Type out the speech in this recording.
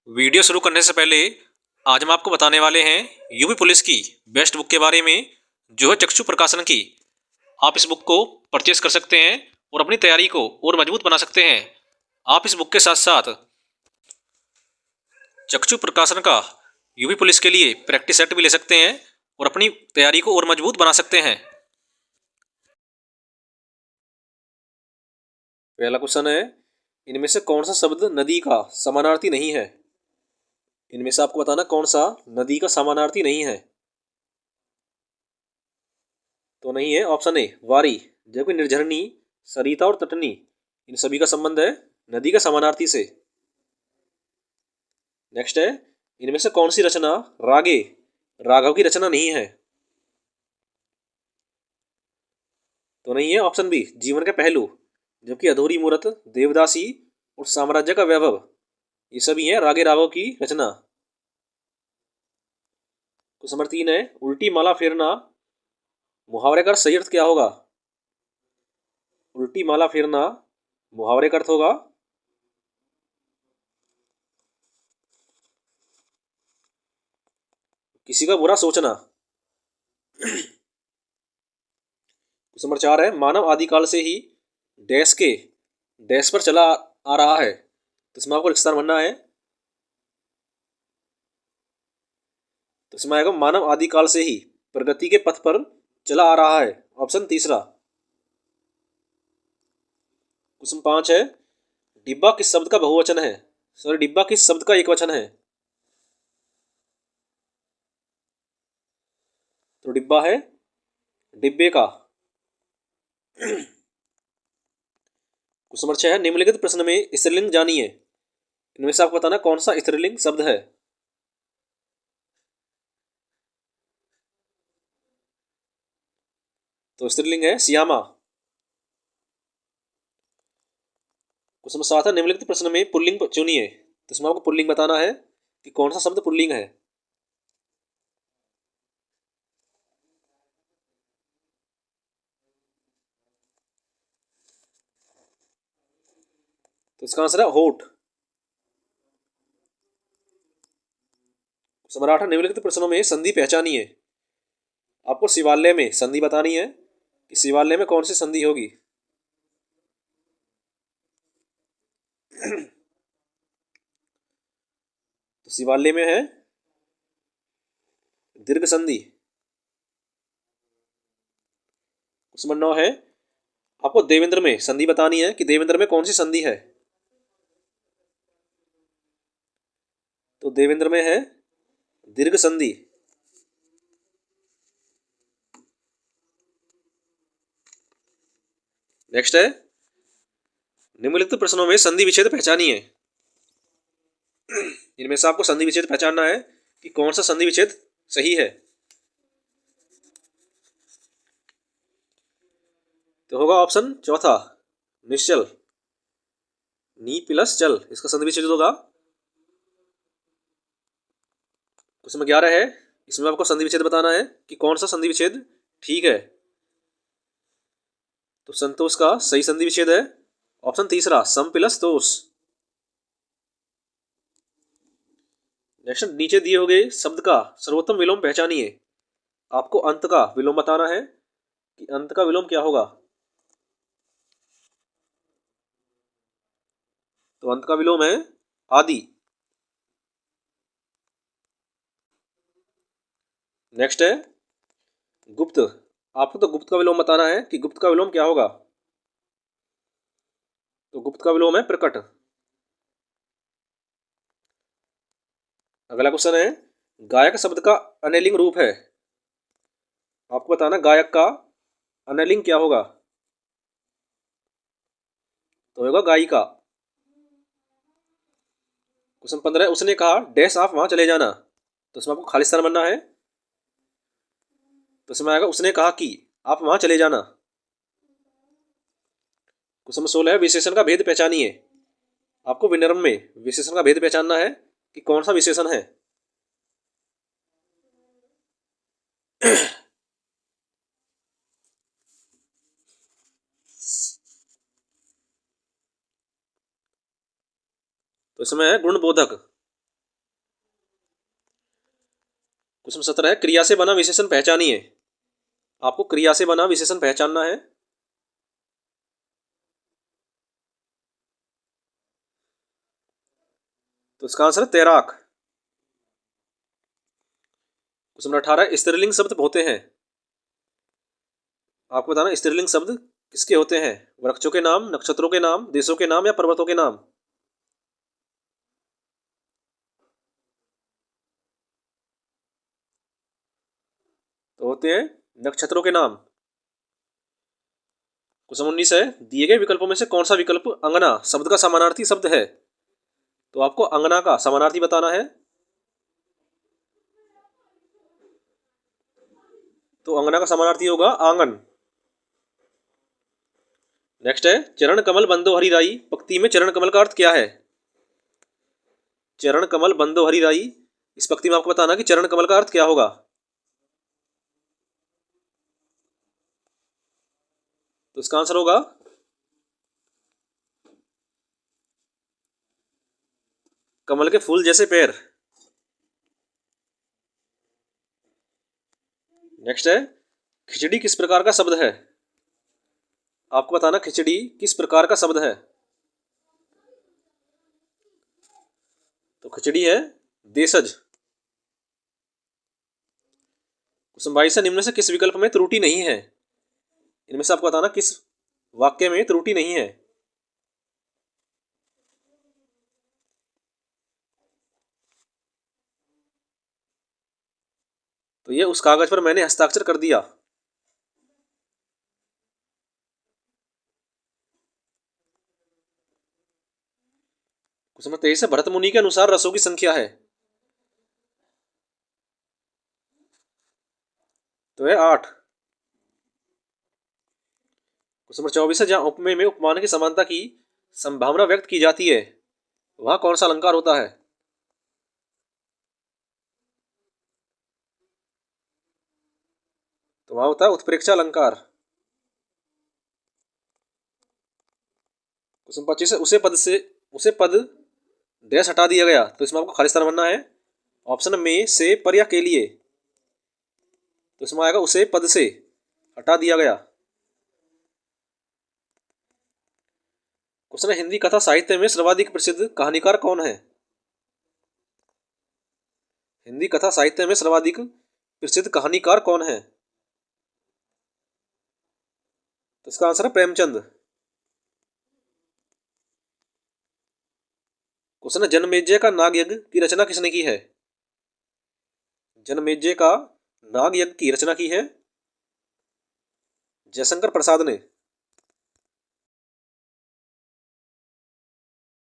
Video शुरू करने से पहले आज हम आपको बताने वाले हैं यूपी पुलिस की बेस्ट बुक के बारे में, जो है चक्षु प्रकाशन की। आप इस बुक को परचेस कर सकते हैं और अपनी तैयारी को और मजबूत बना सकते हैं। आप इस बुक के साथ साथ चक्षु प्रकाशन का यूपी पुलिस के लिए प्रैक्टिस सेट भी ले सकते हैं और अपनी तैयारी को और मजबूत बना सकते हैं। पहला क्वेश्चन है, इनमें से कौन सा शब्द नदी का समानार्थी नहीं है? इनमें से आपको बताना कौन सा नदी का समानार्थी नहीं है। तो नहीं है ऑप्शन ए वारी, जबकि निर्झरनी, सरिता और तटनी इन सभी का संबंध है नदी का समानार्थी से। नेक्स्ट है, इनमें से कौन सी रचना रागे राघव की रचना नहीं है? तो नहीं है ऑप्शन बी जीवन के पहलू, जबकि अधूरी मूरत, देवदासी और साम्राज्य का वैभव ये सभी हैं रागे राघव की रचना। क्वेश्चन नंबर 3 है, उल्टी माला फेरना मुहावरे का सही अर्थ क्या होगा? उल्टी माला फेरना मुहावरे का अर्थ होगा किसी का बुरा सोचना। क्वेश्चन नंबर 4 है, मानव आदिकाल से ही डैश के डैश पर चला आ रहा है, तो इसमें आपको रिश्तेदार बनना है। तो इसमें आएगा मानव आदिकाल से ही प्रगति के पथ पर चला आ रहा है, ऑप्शन तीसरा। क्वेश्चन 5 है, डिब्बा किस शब्द का बहुवचन है? सॉरी, डिब्बा किस शब्द का एक वचन है? तो डिब्बा है डिब्बे का। क्वेश्चन नंबर 6 है, निम्नलिखित प्रश्न में स्त्रीलिंग जानिए। इनमें से आपको बताना कौन सा स्त्रीलिंग शब्द है। तो स्त्रीलिंग है श्यामा। क्वेश्चन नंबर 7 है, निम्नलिखित प्रश्न में पुल्लिंग चुनिए। तो इसमें आपको पुल्लिंग बताना है कि कौन सा शब्द पुल्लिंग है। तो इसका आंसर है होठ। क्वेश्चन नंबर 8 है, निम्नलिखित प्रश्नों में संधि पहचानिए। आपको शिवालय में संधि बतानी है कि शिवालय में कौन सी संधि होगी। तो शिवालय में है दीर्घ संधि। क्वेश्चन नंबर 9 है, आपको देवेंद्र में संधि बतानी है कि देवेंद्र में कौन सी संधि है। तो देवेंद्र में है दीर्घ संधि। नेक्स्ट है, निम्नलिखित प्रश्नों में संधि विच्छेद पहचानिए। इनमें से आपको संधि विच्छेद पहचानना है कि कौन सा संधि विच्छेद सही है। तो होगा ऑप्शन चौथा निश्चल, नी प्लस चल, इसका संधि विच्छेद होगा। क्वेश्चन नंबर 11 है, इसमें आपको संधि विच्छेद बताना है कि कौन सा संधि विच्छेद ठीक है। तो संतोष का सही संधि विच्छेद है ऑप्शन तीसरा सम प्लस तोष। नेक्स्ट, नीचे दिए हुए शब्द का सर्वोत्तम विलोम पहचानिए। आपको अंत का विलोम बताना है कि अंत का विलोम क्या होगा। तो अंत का विलोम है आदि। नेक्स्ट है गुप्त। आपको तो गुप्त का विलोम बताना है कि गुप्त का विलोम क्या होगा। तो गुप्त का विलोम है प्रकट। अगला क्वेश्चन है, गायक शब्द का अनेलिंग रूप है। आपको बताना गायक का अनेलिंग क्या होगा। तो होगा गायिका। क्वेश्चन 15, उसने कहा डैश आप वहां चले जाना। तो इसमें आपको खालिस्तान बनना है। तो इसमें आएगा उसने कहा कि आप वहां चले जाना। क्वेश्चन 16 है, विशेषण का भेद पहचानिए। आपको विनम्र में विशेषण का भेद पहचानना है कि कौन सा विशेषण है। तो इसमें है गुणबोधक। क्वेश्चन 17 है, क्रिया से बना विशेषण पहचानिए। आपको क्रिया से बना विशेषण पहचानना है। तो इसका आंसर है तैराक। क्वेश्चन 18, स्त्रीलिंग शब्द होते हैं। आपको बताना स्त्रीलिंग शब्द किसके होते हैं? वृक्षों के नाम, नक्षत्रों के नाम, देशों के नाम या पर्वतों के नाम? तो होते हैं नक्षत्रों के नाम। क्वेश्चन 19 है, दिए गए विकल्पों में से कौन सा विकल्प अंगना शब्द का समानार्थी शब्द है? तो आपको अंगना का समानार्थी बताना है। तो अंगना का समानार्थी होगा आंगन। नेक्स्ट है, चरण कमल बंदो हरि राई, पंक्ति में चरण कमल का अर्थ क्या है? चरण कमल बंदो हरि राई, इस पंक्ति में आपको बताना कि चरण कमल का अर्थ क्या होगा। तो इसका आंसर होगा कमल के फूल जैसे पैर। नेक्स्ट है, खिचड़ी किस प्रकार का शब्द है? आपको बताना खिचड़ी किस प्रकार का शब्द है। तो खिचड़ी है देशज। क्वेश्चन 22 है, निम्न से किस विकल्प में त्रुटि नहीं है? इनमें से आपको बताना किस वाक्य में त्रुटि नहीं है। तो ये उस कागज पर मैंने हस्ताक्षर कर दिया। क्वेश्चन नंबर 23 है, भरत मुनि के अनुसार रसों की संख्या है। तो है 8। क्वेश्चन नंबर 24 है, जहां उपमेय में उपमान की समानता की संभावना व्यक्त की जाती है, वहां कौन सा अलंकार होता है? तो वहां होता है उत्प्रेक्षा अलंकार। क्वेश्चन 25 है, उसे पद डैश हटा दिया गया। तो इसमें आपको खालिस्तान बनना है। ऑप्शन में से, पर या के लिए। तो इसमें आएगा उसे पद से हटा दिया गया। क्वेश्चन है, हिंदी कथा साहित्य में सर्वाधिक प्रसिद्ध कहानीकार कौन है? हिंदी कथा साहित्य में सर्वाधिक प्रसिद्ध कहानीकार कौन है? तो इसका आंसर है प्रेमचंद। क्वेश्चन है, जनमेजय का नाग यज्ञ की रचना किसने की है? जनमेजय का नाग यज्ञ की रचना की है जयशंकर प्रसाद ने।